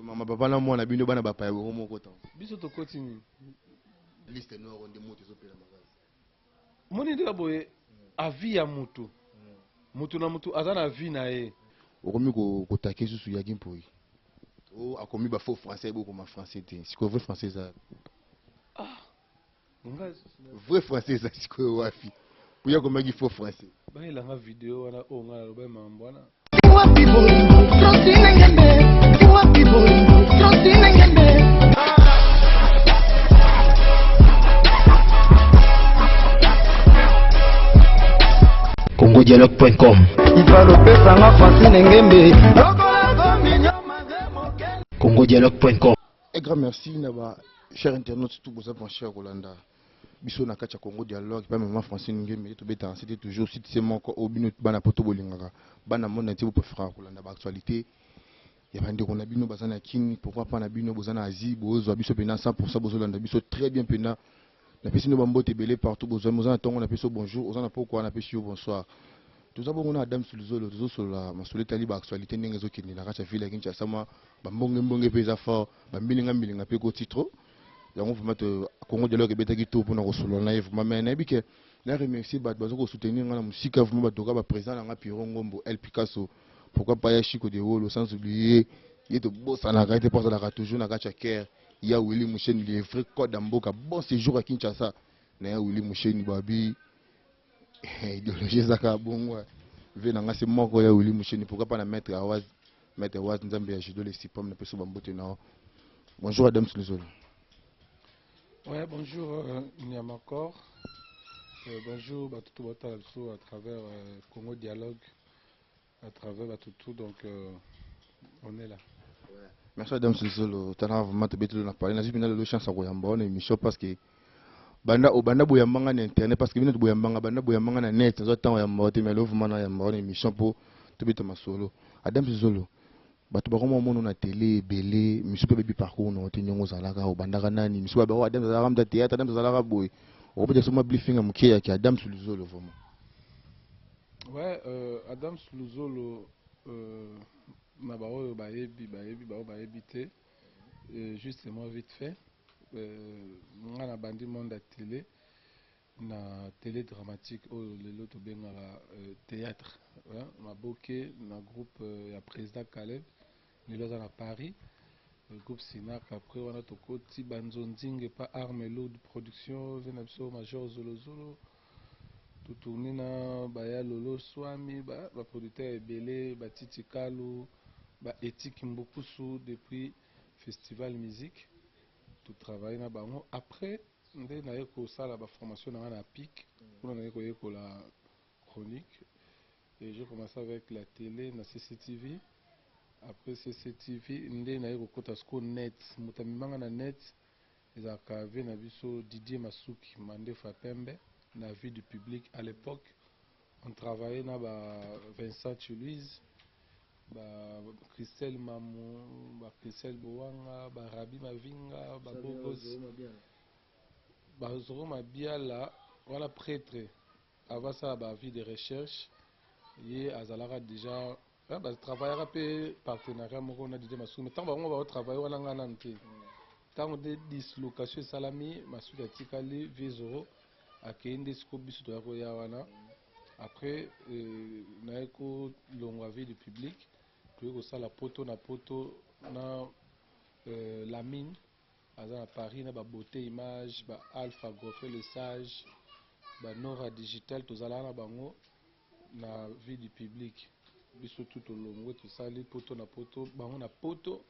Maman papa na moi na bino bana bapa ya Romo kota. Biso to continue. Liste noire on démote ezopela magazi. Moni de boye avi ya mutu. Mutu na mutu azana vie na ye. Okomi ko take susu ya gimpoi. Oh akomi ba faux français beaucoup ma français te. Siko vrai français ça. Ah. Ngazi. Vrai français ça siko wafi. Puya ko magi faux français. Ba ila nga video wana o nga ba mambwana. CongoDialogue.com CongoDialogue.com. Un grand merci naba chers internautes tout boza bon cher Rolanda. Biso na kacha Congo Dialogue pas maman Francine Ngeme to beta c'était toujours site c'est mon ko obino bana poto bolingaka. Bana monde nti pour faire Rolanda ba actualité. Ya bande ko na bino bazana kini pourquoi pas na bino bozana Asie bozo biso pena 100% bozolanda biso très bien pena. Na pesi no bambote belé partout bozana tongo na peso bonjour ozana pourquoi na pesi bonsoir. Tout d'abord, on a Adam Sulzolo, tout sur la masolé actualité n'engezo qui n'a pas fait la guincha sama, bambonge pesa fort, bambilinga pe ko titro. Ya on vraiment Congo Dialogue beta gito pour nous solo live. Mama na bike na remercier bat bazo ko soutenir na musique vraiment batoka ba président na Piro Ngombo El Picasso. Pourquoi pas ya Chico de Wolo sans oublier il est boss na ka te porte la toujours na ka chaker. Il y a Willy Mouchen il est vrai code d'amboka bon séjour à Kinshasa. Na ya Willy Mouchen babi idéologie zaka bongo venanga c'est moko ya Willy Moucheni pourquoi pas na mettre Awaz nzambe ya judo les sipom na peso bambote na. Bonjour Adam Sulzolo. Ouais, bonjour Niamakor. Bonjour Batutu Botalso à travers Congo Dialogue, à travers Batutu, donc on est là. Ouais. Merci Adam Sulzolo. Tana vraiment te betu na parler na jibina le chance à koyamba on émission parce que banda boyambanga na internet parce que bino boyambanga banda boyambanga na net zo temps ya mbote mais louvement na ya mbona émission pour to bita masolo. Adam Sulzolo bato bakoma mono na télé belé misu pe bebi parcours no te nyongo zalaka o bandaka nani misu ba Adam zalaka mta théâtre Adam zalaka boy o peut soma briefing amkia ki Adam Sulzolo vraiment. Ouais, Adam Sulzolo na ba oyo bayebi te justement vite fait nga na bandi monde à télé na télé dramatique oyo lelo to bengaka théâtre maboke na groupe ya président Caleb lelo za na Paris le groupe Sinak après wana tokoti banzonzinge pa arme lourde production vena biso major Zolozolo to tourner na baya lolo swami ba producteur ebele ba Titi Kalu ba éthique Mbokusu depuis festival musique tout travailler na bango après ndé na yeko sala ba formation na PIC pour na yeko la chronique et j'ai commencé avec la télé na CCTV après CCTV ndé na yeko kota sko net mutamimanga na net ezaka ve na biso Didier Masuki Mande Fapembe na vie du public à l'époque on travaillait na ba Vincent Louise ba Christelle Mamou ba Christelle Boanga ba Rabi Mavinga ba Bogos ba Zoro Mabiala voilà prêtre avant ça ba vie de recherche yé azalara déjà ba travaillera pe partenariat moko na Didier Masuki mais tant ba on va travailler wala ngana nte tant de dislocation salami Masuki atikali Zoro akende siko biso to yako ya wana après na eko longa vie du public tu ça la poto na la mine à Paris na ba beauté image ba Alpha Goffre le sage ba Nora digital to zala na bango na vie du public biso tout au longo tout ça les poto na poto bango na poto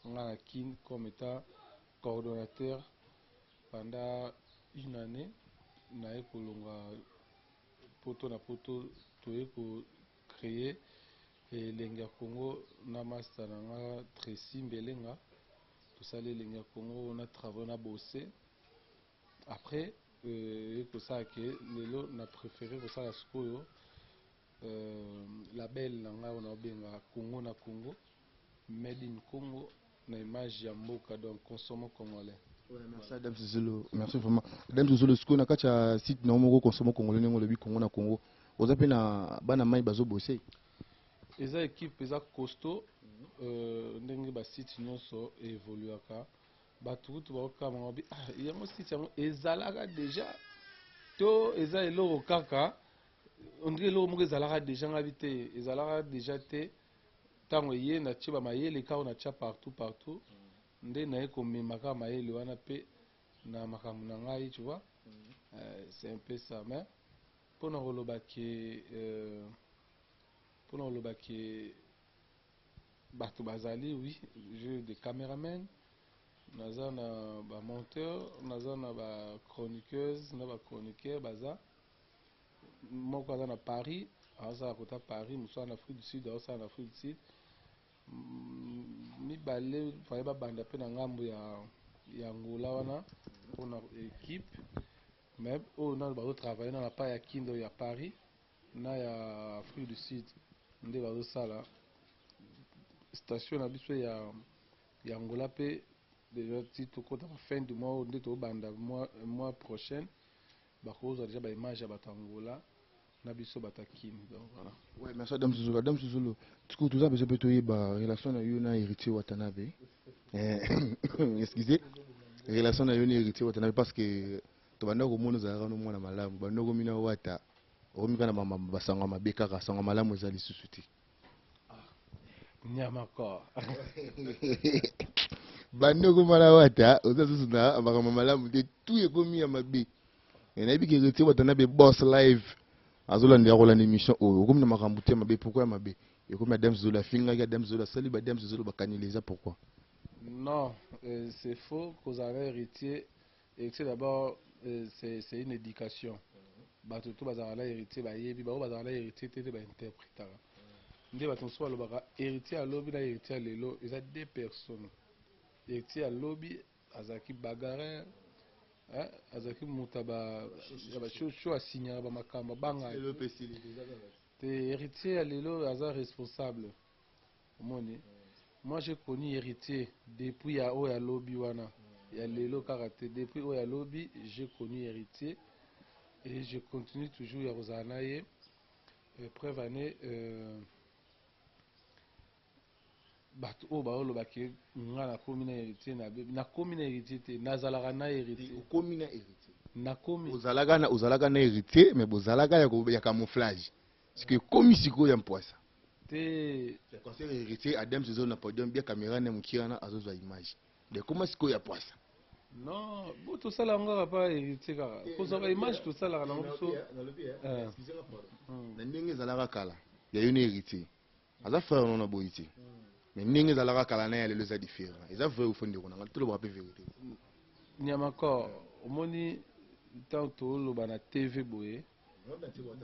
nga kin comme étant coordonnateur pendant une année na eko longa poto na poto to eko créer et l'Enga Congo na master na Tracy Mbelenga tout ça les l'Enga Congo on a travaillé on a bossé après pour ça que lelo na préféré pour ça la skoyo label nga on a benga Congo na Congo made in Congo na image ya mboka donc consommons congolais. Ouais, merci Adam Sulzolo. Merci vraiment. Adam Sulzolo sko na kacha site na moko consommons congolais ngo lebi Congo na Congo. Ozape na bana mai bazo bosser. Eza équipe eza costaud ndenge ba site nyonso évoluaka bato kutu bakokama babi yango site yango ezalaka déjà to eza eloko kaka ondire eloko moko ezalaka déjà ngabi te ezalaka déjà te ntango ye natie bamayele kaka natia partout nde naye komemaka mayele wana mpe na makambo na ngai tu vois. C'est un peu ça mais mpona koloba ke bato bazali oui j'ai des caméramen naza na bamonteur naza na bachroniqueuse na bachroniqueur baza moko aza na Paris aosala kota Paris mosusu aza na Afrique du Sud aosala na Afrique du Sud mibale faye babanda mpe na ngambo ya Angola wana mpona équipe mais oyo nano bazotravaille na pa ya Kindo ya Paris na ya Afrique du Sud nde bazosala station na biso ya Angola mpe déjà ti tokota ba fin du mois nde tobanda mois prochain bakozwa déjà baimage ya bato Angola na biso batakini donc voilà. Ouais, merci Adam Zulu. Adam Zulu, du coup, tout ça, c'est plutôt une relation avec un héritier Watanabe. Excusez, relation avec un héritier Watanabe parce que tu vas nous montrer ça nous mona malamu, tu vas nous montrer wata, on m'a dit maman basanga mabeka kasanga malamu ezali susuti. Nyamako. Bandoko mala wata, oza susuna abaka malamu de tout est commis à mabe. Et na bi héritier Watanabe boss live. Azolande ya rolande émission oyo comme na makambo te mabe pourquoi mabe et comme Adam Zola finga ya Adam Zola sali ba Adam Zola bakaniliza pourquoi Non, c'est faux qu'aux avez héritier d'abord c'est une éducation bato to bazala héritier ba yebi ba bazala héritier te ba interpréter nde bato so alobaka héritier à lobi na héritier lelo ils a deux personnes héritier à lobi azaki bagarre azaki mutaba ba cho asinya ba makamba banga te héritier ya lelo aza responsable omoni. Moi j'ai connu héritier depuis ya oya lobby wana ya lelo karaté depuis oya lobby j'ai connu héritier et je continue toujours ya rozanaye preuve année bato o ba olo baki ngala komi na héritier na komi na héritier te nazalaka na héritier komi na héritier na komi ozalaka na héritier mais bozalaka ya camouflage parce que komi siko ya mpoisa te le conseil héritier Adam Zozo na podium bien caméra na mukirana azozwa image de comment siko ya poisa non bo to sala ngaka pa héritier kaka kozwa image to sala na biso na ndenge ezalaka kala ya yo na héritier aza frère non na boyiti mais ndenge ezalaka kala na ya lelo eza différent eza vrai ou faux ndeko na ngai toloba pe vérité nyamako omoni tant toloba na TV boye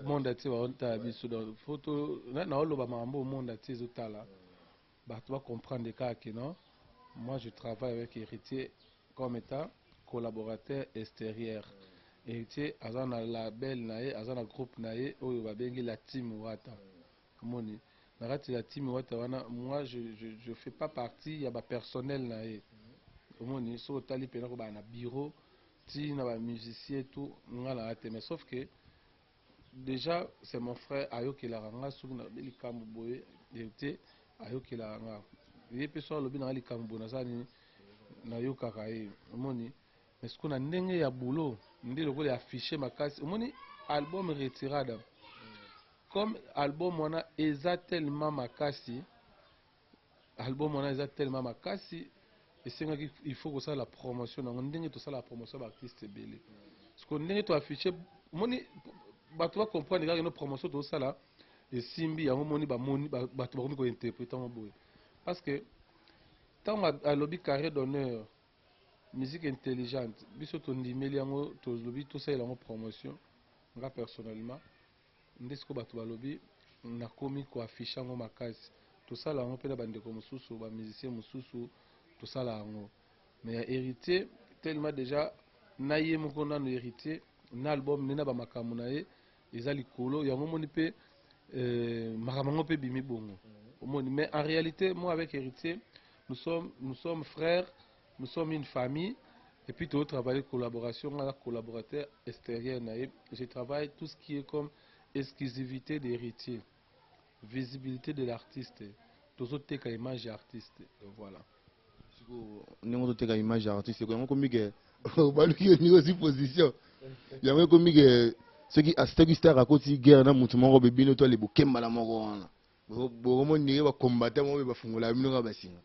monde ati baotala biso donc photo na oloba makambo monde ati ezotala bato ba comprendre kaka ke non moi je travaille avec héritier comme étant collaborateur extérieur. Héritier aza na label na ye aza na groupe na ye oyo babengi la team Wata moni na kati la team Wata wana moi je fais pas partie ya ba personnel na ye moni so tali pena ko ba na bureau ti na ba musicien tout ngala ate mais sauf que déjà c'est mon frère ayokela nga soki na likambo boye héritier ayokela nga ye pe so lobi na likambo na sani na yokaka ye omoni mais ce qu'on a ndenge ya boulot ndi lokola affiché makasi omoni album retirada comme album wana eza tellement makasi esengaki il faut kosala la promotion nango ndenge tosala la promotion ba artiste ebele parce que ndenge to affiché omoni bato ba comprendre kaka no promotion tosala esimbi yango moni bamoni bato bakomi kointerpréter ngo boye parce que tant à lobby carré d'honneur musique intelligente biso tondimeli yango tolobi tosalela yango promotion nga personnellement nde siko bato balobi nakomi koaffiche yango makasi tosala yango mpe na bandeko mosusu bamusicien mosusu tosala yango mais ya héritier tellement déjà na ye moko nano héritier na album nde na bamakambo na ye eza likolo yango moni mpe makambo yango mpe bimi bongo omoni mais en réalité moi avec héritier nous sommes frères, nous sommes une famille et puis tu travailles collaboration avec collaborateur extérieur. Je travaille tout ce qui est comme exclusivité d'héritier, visibilité de l'artiste, tozoteka image ya artiste voilà. Ndenge toteka image ya artiste yango komi ke baluki ni aussi position yango komi ke soki star akoti guerre na mutu moko bebino to ale bokembala moko wana bokomo ndenge bakombata moko bafungola bino ka basinga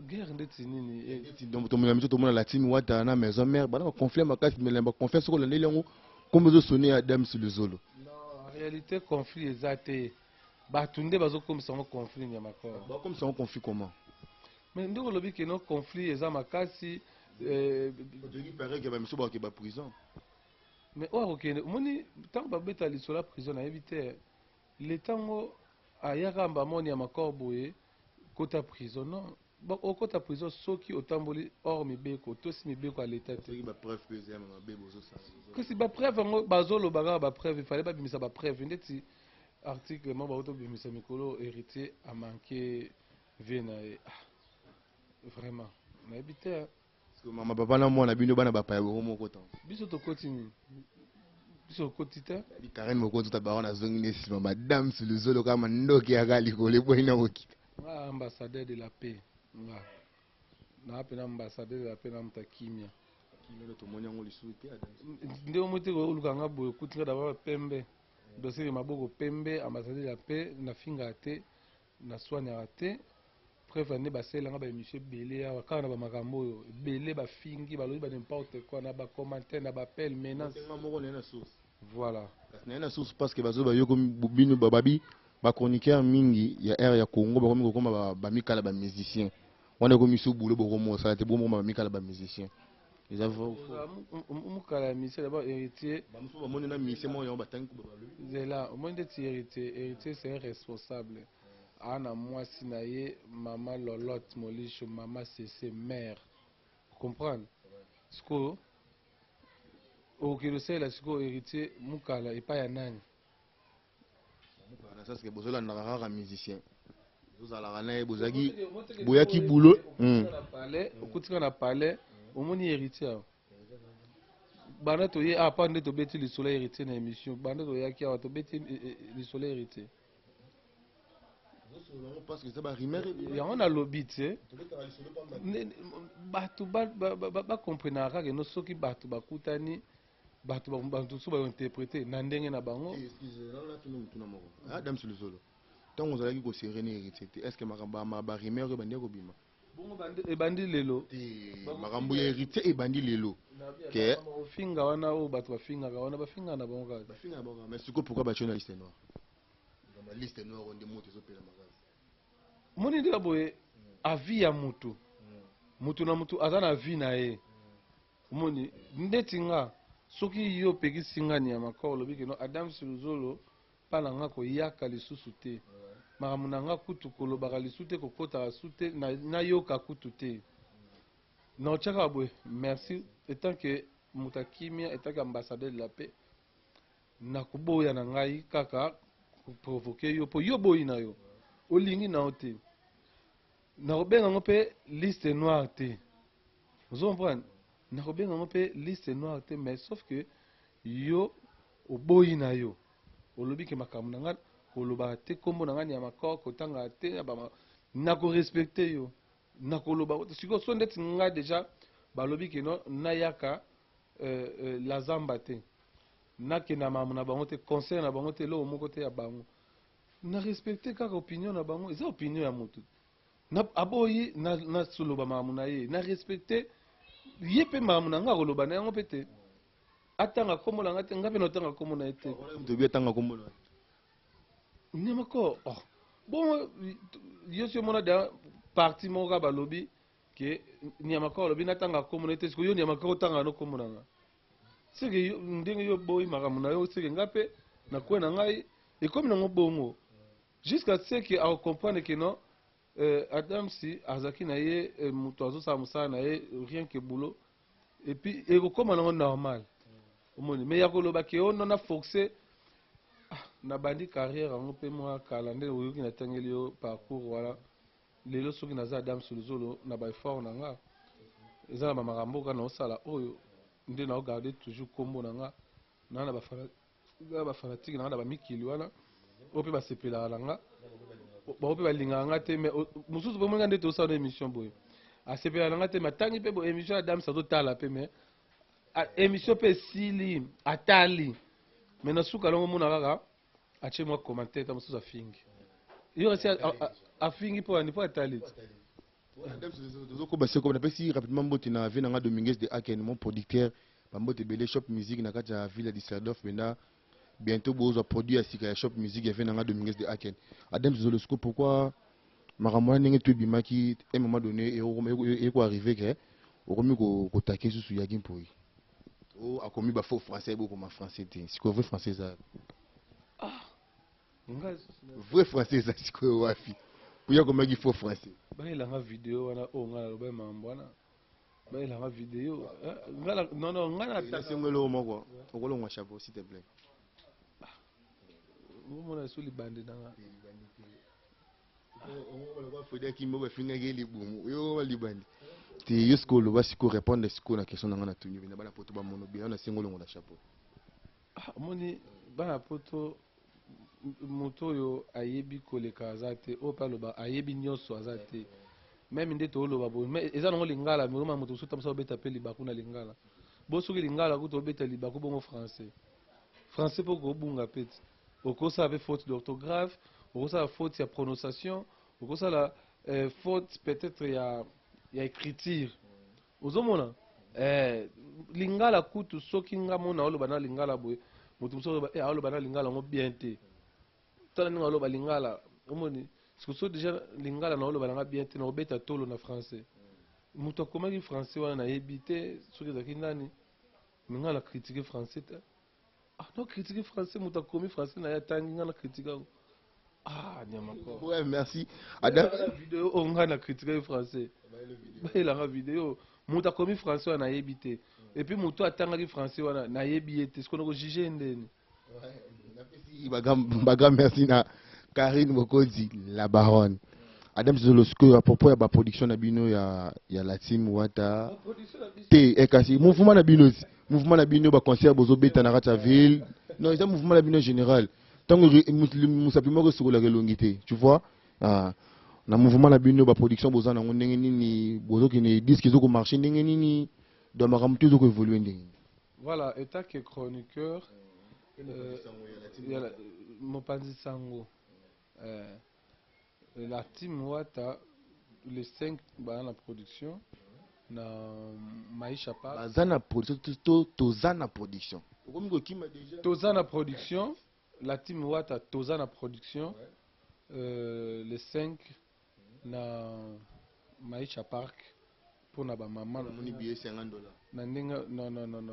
guerre ndeti nini tomona miso tomona la team wata na maison mère bana ba conflit makasi mais ba conflit soko landeli yango comme zo sonner Adam sur le zolo. Non, en réalité conflit ezate bato nde bazokomisa ngo conflit ya makolo ba comme ça on conflit comment mais ndeko lobi ke no conflit eza makasi il paraît que ba miso ba ke ba prison mais oyo okende omoni ntango babeta lisolo ya prison nayebi te le ntango ayaka mbamoni ya makolo boye kota prison non okota prison soki otamboli or mibeko otosi mibeko ya leta te kasi bapreuve yango bazoloba kaka bapreuve ifale babimisa bapreuve ndeti article mo baotobimisa mikolo héritier amanke vie na ye vraiment nayebi te mama papa na mwana bino bana bapaya boko moko tan biso tokoti nini biso okoti te bikarene moko tuta baona azongi nde nsima madame sur le zolo kama ndoki yaka likolo eboyina kokita ambassadeur de la paix na pena ambassadeur de la paix na muta kimia tomoni yango lisusu te nde omoti kolukanga boye kutinga d'abord pembe dossier maboko pembe ambassadeur de la paix na finga te na soignaka te preuve nde basalelanga baémission ebele awa kaka na bamakambo oyo ebele bafingi balobi ba n'importe quoi na bacommentaire na bappel menace voilà kasi naye na source parce que bazo bayoko bino bababi bachroniqueur mingi ya aire ya Congo bakomi kokoma bamikala bamusicien wana ekomi so bulo bokomo osala te bomoma bamikala bamusicien eza mokala ya misien d'abord héritier bamosusu bamoni na misien moko yango batangi zela omoni ndeti héritier c'est un responsable ana mwasi na ye mama lolotte molisho mama cc mère comprendre sikoyo okokende osalela sikoyo héritier mokala epai ya nani na sasa ke bozolandaka kaka musicien bozalaka na ye bozalaki boyaki bulo okutika na palais omoni héritier awa banda toye apa nde tobeti lisolo ya héritier na émission banda toyaki awa tobeti lisolo ya héritier yango nalobi te bato bakomprenaka kaka eno soki bato bakutani bato mosusu bainterprete na ndenge na bango Adam sur le zolo ntango ozalaki kosere ni héritier te est ce que makambo barimere oyo bandi kobima ebandi lelo makambo ya héritier ebandi lelo ke ofinga wana oyo bato bafingaka wana bafingaka na bango kaka mais sikoyo pourquoi batio na liste noire liste noire nde moto ezopela makasi moni ndela boye avi ya mutu na mutu aza na vi na ye omoni ndeti nga soki yo opekisi nga ni ya makolo olobi keno Adam Siluzolo mpa na nga koyaka lisusu te makambo na nga kutu kolobaka lisusu te kokotaka su te nayoka kutu te na otiaka boye merci etant que moto akimia etant que ambassadeur de la paix nakoboya na ngai kaka provoke yo mpo yo boyi na yo olingi na yo te nakobenga ngo mpe liste noire te ozomprendre nakobenga ngo mpe liste noire te mais sauf que yo oboyi na yo olobi ke makambo na nga kolobaka te kombo na nga ni ya makoro kotanga te nakorespecte yo nakoloba sikoyo so ndeti nga deja balobi ke no nayaka la zamba te nakenda mamu na bango te conseil na bango te loo moko te ya bango na respecte kaka opinion na bango eza opinion ya motu aboyi nasoloba mamu na ye na respecte ye mpe mamu na nga koloba na yango mpe te atanga kombo na nga te nga mpe na otanga kombo na ye te nyamako bon yo si omona da parti moko kaka balobi ke nyamako alobi natanga kombo na ye te siko yo nyamako otanga no kombo na nga seke ndenge yo boyi makambo na yo seke nga mpe nakwe na ngai ekomi nango bongo jusqu'à ce que akomprendre ke non Adam si azaki na ye moto azosala mosala na ye rien que boulot et puis ekokoma nango normal omoni mais ya koloba ke ono na forcé na bandi carrière yango mpe mwa kala nde oyoki natangeli yo parcours wana lelo soki naza Adam Siluzolo na baeffort na nga eza na bamakambo kaka naosala oyo nde naogarde toujours kombo na nga naa na bafanatike na nga na bamikili wana oyo mpe basepelaka na nga ba pe ba linga ngate mais mususu bo monga ndete osala émission boye asepela ngate matangi pe bo émission Adam sa to tala pe mais émission pe sili atali mais na suka longo mona kaka ache moi commentaire ta mususu afingi yo si afingi po ani po atali on appelle si rapidement mbote na vie na Dominguez de Aken mon producteur bambote belé shop musique na kati ya ville de Düsseldorf maintenant bientôt bozo produit à Sika shop musique ya vie na Dominguez de Aken Adam Zolosco pourquoi makamwa ndenge tu bimaki à un moment donné et quoi arriver que au remis ko taquer sous ya gimpoi oh a commis ba faux français beaucoup ma français c'est quoi vrai français ça vrai français ça c'est quoi wafi pour ya comment il faut français bailanga vidéo wana o ngala ba mambwana bailanga vidéo ngala non ngala ta sengolo moko okolo ngwa chapeau s'il te plaît mona suli bande nanga on faut dire qu'il me finga geli bumu yo libandi te yesko lo basiko répondre siko na question nanga na tunyu na bana poto ba mono bien na sengolo ngwa chapeau moni bana poto moto yo ayebi koleka azate o pa loba ayebi nyoso azate même ndete oloba bo mais eza nango lingala mais oma moto sota msa obeta pe libaku na lingala bo soki lingala kuto obeta libaku bongo français po ko bunga peti okosa avec faute d'orthographe okosa faute ya prononciation okosa la faute peut-être ya écriture ozomona lingala kutu soki ngamo na oloba na lingala boye moto mso oloba na lingala ngo bien te tala ninga oloba lingala omoni sikoso déjà lingala na oloba nanga bien te na obeta tolo na français moto akomaki français wana nayebi te soki ezalaki nani minga na critique français te non critique français moto akomi français na ya tangi nga na critique yango nyama ko ouais merci Adam vidéo o nga na critique français baelanga vidéo moto akomi français wana nayebi te et puis moto atangaki français wana nayebi ye te sikono ko juger ndeni baga merci na Karine Mokozi la baronne Adam Zolosco à propos ya ba production na bino ya la team wata te ekasi mouvement na bino ba concert bozo beta na kata ville non c'est un mouvement na bino général tant que musapimo ko sokola kelongité tu vois na mouvement na bino ba production boza na ndenge nini bozo kene disque zo ko marcher ndenge nini do makamtu zo ko évoluer ndenge voilà état que chroniqueur Mopanzi Sango la team Wata les 5 dans la production na Maisha Park bazana production tozana production tozana production la team Wata tozana production les 5 na Maisha Park pour na ba maman na billet $50 na ndinga non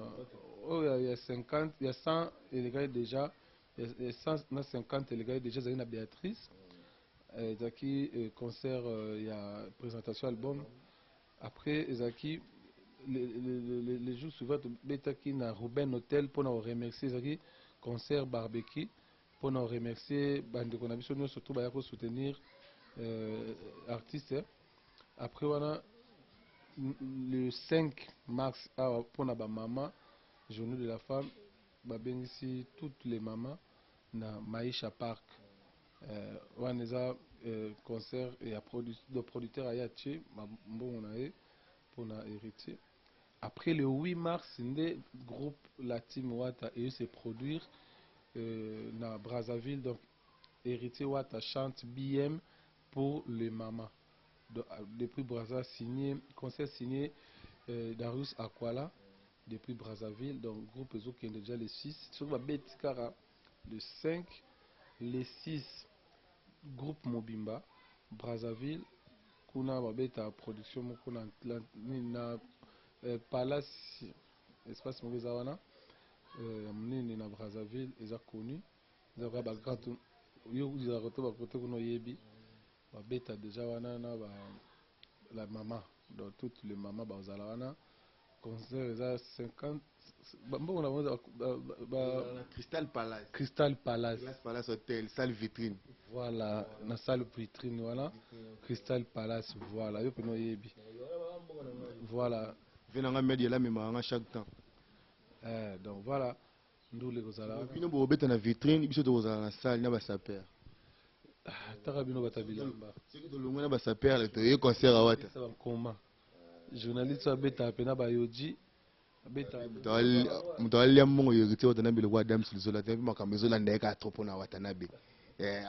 oh il y a 50 il y a 100 et les gars déjà il y a 150 et les gars déjà Zana Béatrice Zaki concert il y a présentation album après Zaki les jours suivants Betaki na Ruben Hotel pour nous remercier Zaki concert barbecue pour nous remercier bande qu'on a vu sur nous surtout bah pour soutenir artistes après voilà le 5 mars pour na ba maman journée de la femme ba bengisi toutes les mamans na Maisha Park on a concert et à producteur à Yachi bon on a pour na héritier après le 8 mars le groupe la team Wata et se produire na Brazzaville donc héritier Wata chante BM pour les mamans depuis Brazzaville signé concert signé Darius Akwala depuis Brazzaville donc groupe qui est déjà les 6 sur ma bête cara le 5 les 6 groupe Mobimba Brazzaville kuna babeta production kuna na Palace espace Mobiza wana mnini na Brazzaville eza connu za ba gato yo za koto ba koto kuno yebi babeta déjà wana na ba la maman donc toutes les mamans bazala wana concert eza 50 bon on a Crystal Palace Hotel salle vitrine voilà na salle vitrine voilà Crystal Palace voilà yo peno yebi voilà venanga media la même chaque temps donc voilà ndule kozala bino bo beta na vitrine biso to kozala na salle na ba saper Tarabino Batabilamba. C'est que le monde va s'appeler le concert à Wata. Ça va comment? Journaliste Abeta Pena Bayoji. Mutawalia Mongo Yogiti Watanabe le Wadam Suzola, Makamezola Neka Tropona Watanabe.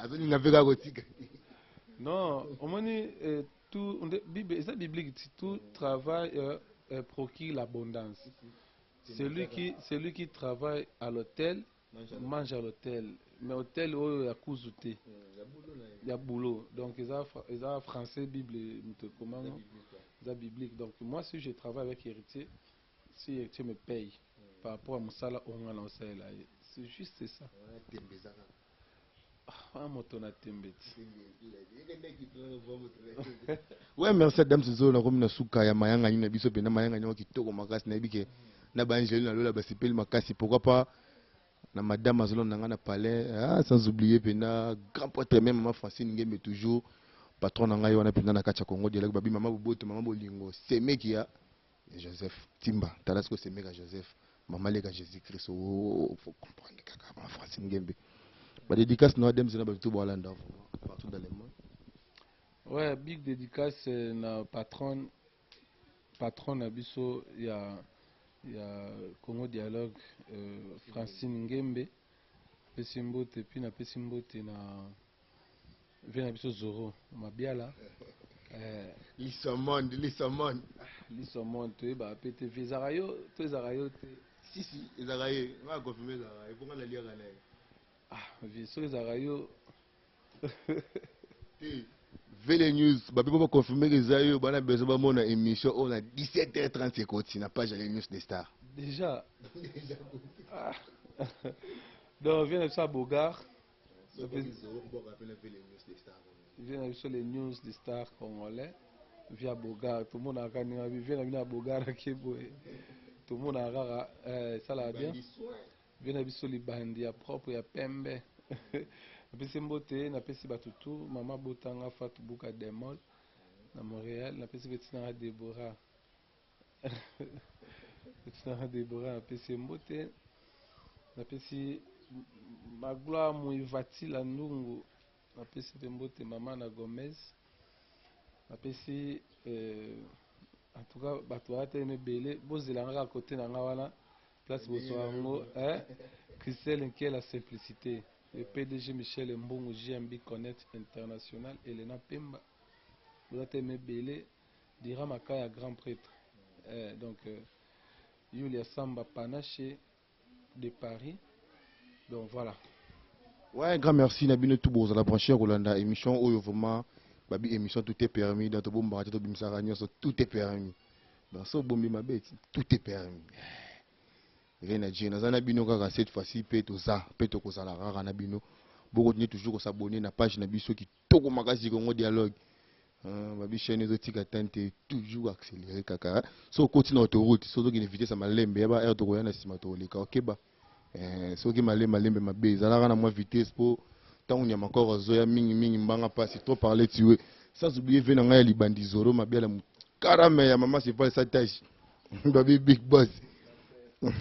Azoni Navega Gotika. Non, au moins, tout, c'est biblique, tout travail procure l'abondance. Celui qui travaille à l'hôtel mange à l'hôtel. Mais l'hôtel, il y a cousouté. Il y a boulot. Donc, ils ont français, Bible, ils ont biblique. Donc, moi, si je travaille avec héritier, si héritier me paye par rapport à mon salaire, on va lancer là. C'est juste ça. Ouais, merci Adam Suzo, la Romina Souka, ya Mayanga, Nina Biso, Pena Mayanga, Nina Kitoko, Makas, Nabike, Nabangelina, Lola, Basipel, Makasi, pourquoi pas, na Madame Azolon, Nangana Palais, sans oublier, Pena, grand poète, même Maman Francine, mais toujours, patron Nanga, Yana Pena, Nakacha Congo, Dialogue, Babi, Maman Boboto, Maman Bolingo, c'est mec qui a Joseph Timba, Talasco, c'est mec à Joseph, Maman Lega Jésus-Christ, faut comprendre, Maman Francine Gembe. La dédicace, nous avons partout dans le monde. Ouais, big dédicace, na patron Abisso, il y a Congo Dialogue, Francine Ngembe, Pesimbote, puis na Pesimbote, na Abisso Zoro, Mabiala. Lissamon. Lissamon, tu es bah, PTV, Zarayo, Si, Zarayo, on va confirmer Zarayo, pourquoi on a lire sur les Zarayo. Les news, Babi va confirmer que Zarayo, on a besoin de mon émission, on a 17h30 c'est na page les news des stars. Déjà. Donc, viens sur Bogar. Viens sur les news des stars congolais. Via Bogar. Tout le monde a gagné. Viens à Bogar. Tout le monde a gagné. Ça l'a bien. Viens sur les bandits à propre et pembe. Napesi mbote, napesi batutu, maman botanga Fatou Bouka Demol na Montréal, napesi betina Deborah. Betina Deborah napesi mbote, napesi magloire Muivati la Ndungu, napesi mbote maman na Gomez. Napesi en tout cas batuate me belé, bozilanga à côté na ngawana, place bosoango, Christelle qui est la simplicité. Le PDG Michel Mbongo JMB Connect International, Elena Pemba, vous avez aimé Belé, dira Makaya grand prêtre. Donc, Yulia Samba Panaché de Paris. Donc voilà. Ouais, grand merci Nabino Toubouz à la branche Rolanda, émission où vraiment, babi émission tout est permis, dans ton bon barato, tout est permis. Dans ce bon ma bête, tout est permis. Rien à dire. Dans Nabino, cette fois-ci, Peto Kozala, Nabino. Beaucoup de toujours s'abonner à la page Nabiso qui toko magazine Congo Dialogue. Babi chaîne érotique attente toujours accéléré kaka. So continue autoroute, so donc une vitesse à malembe, ba air to koyana simato le ka okeba. So ki malembe mabe, zala na moi vitesse pour tant on y a encore zoya mingi mbanga pas trop parler tuer. Sans oublier venir nga li bandi zoro mabia la karame ya maman c'est pas sa tâche. Babi big boss.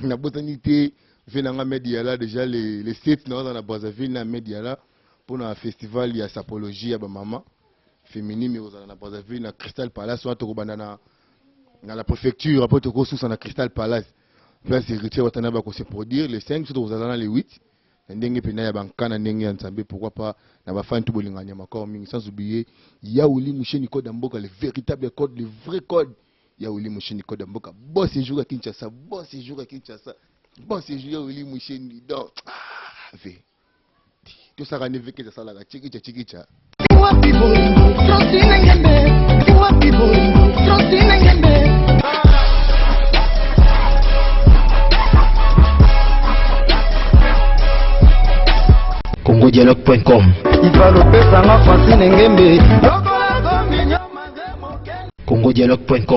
La botanité fait dans la média là déjà les sites dans la Brazzaville na média là pour un festival il y a sapologie à maman féminine mais dans la Brazzaville na Crystal Palace soit au banana dans la préfecture après to sous na Crystal Palace là c'est héritier watana ba ko se produire les 5 surtout vous allez dans les 8 ndenge pena ya bankana ndenge ya nsambe pourquoi pas na ba fan tout bolinganya makor mingi sans oublier Yaouli Moucheni code mboka le véritable code le vrai code Yaouli Moucheni code mboka bon séjour à Kinshasa bon séjour Yaouli Moucheni donc ve tout ça rane veke ça la chikicha CongoDialogue.com CongoDialogue.com